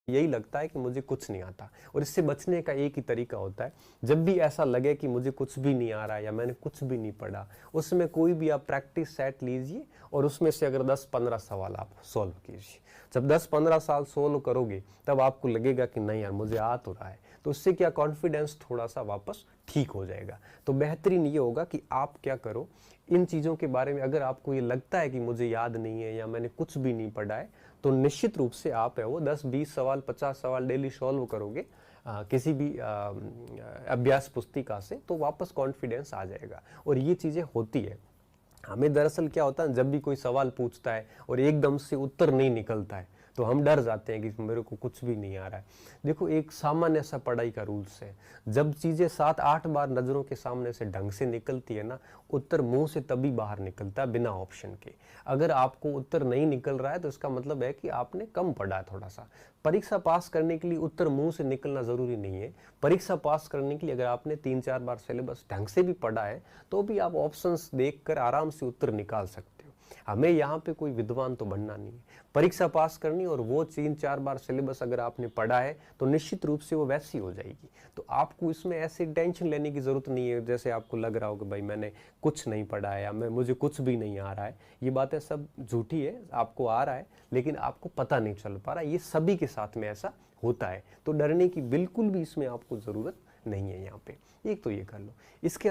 यही लगता है कि मुझे कुछ नहीं आता। और इससे बचने का एक ही तरीका होता है, जब भी ऐसा लगे कि मुझे कुछ भी नहीं आ रहा है या मैंने कुछ भी नहीं पढ़ा, उसमें कोई भी आप प्रैक्टिस सेट लीजिए और उसमें से अगर 10-15 सवाल आप सॉल्व कीजिए। जब 10-15 साल सॉल्व करोगे तब आपको लगेगा कि नहीं यार मुझे आ तो रहा है, तो उससे क्या कॉन्फिडेंस थोड़ा सा वापस ठीक हो जाएगा। तो बेहतरीन ये होगा कि आप क्या करो, इन चीज़ों के बारे में अगर आपको ये लगता है कि मुझे याद नहीं है या मैंने कुछ भी नहीं पढ़ा है, तो निश्चित रूप से आप है वो 10-20 सवाल 50 सवाल डेली सॉल्व करोगे किसी भी अभ्यास पुस्तिका से, तो वापस कॉन्फिडेंस आ जाएगा। और ये चीज़ें होती है। हमें दरअसल क्या होता है, जब भी कोई सवाल पूछता है और एकदम से उत्तर नहीं निकलता है तो हम डर जाते हैं कि मेरे को कुछ भी नहीं आ रहा है। देखो, एक सामान्य सा पढ़ाई का रूल्स है, जब चीज़ें 7-8 बार नज़रों के सामने से ढंग से निकलती है ना, उत्तर मुंह से तभी बाहर निकलता है बिना ऑप्शन के। अगर आपको उत्तर नहीं निकल रहा है तो इसका मतलब है कि आपने कम पढ़ा है थोड़ा सा। परीक्षा पास करने के लिए उत्तर मुंह से निकलना ज़रूरी नहीं है। परीक्षा पास करने के लिए अगर आपने 3-4 बार सिलेबस ढंग से भी पढ़ा है तो भी आप ऑप्शंस देखकर आराम से उत्तर निकाल सकते हो। हमें यहाँ पे कोई विद्वान तो बनना नहीं है, परीक्षा पास करनी, और वो 3-4 बार सिलेबस अगर आपने पढ़ा है तो निश्चित रूप से वो वैसी हो जाएगी। तो आपको इसमें ऐसे टेंशन लेने की जरूरत नहीं है जैसे आपको लग रहा हो कि भाई मैंने कुछ नहीं पढ़ा है या मुझे कुछ भी नहीं आ रहा है। ये बातें सब झूठी है, आपको आ रहा है लेकिन आपको पता नहीं चल पा रहा है। ये सभी के साथ में ऐसा होता है, तो डरने की बिल्कुल भी इसमें आपको जरूरत नहीं है। यहाँ पे एक तो ये कर लो। इसके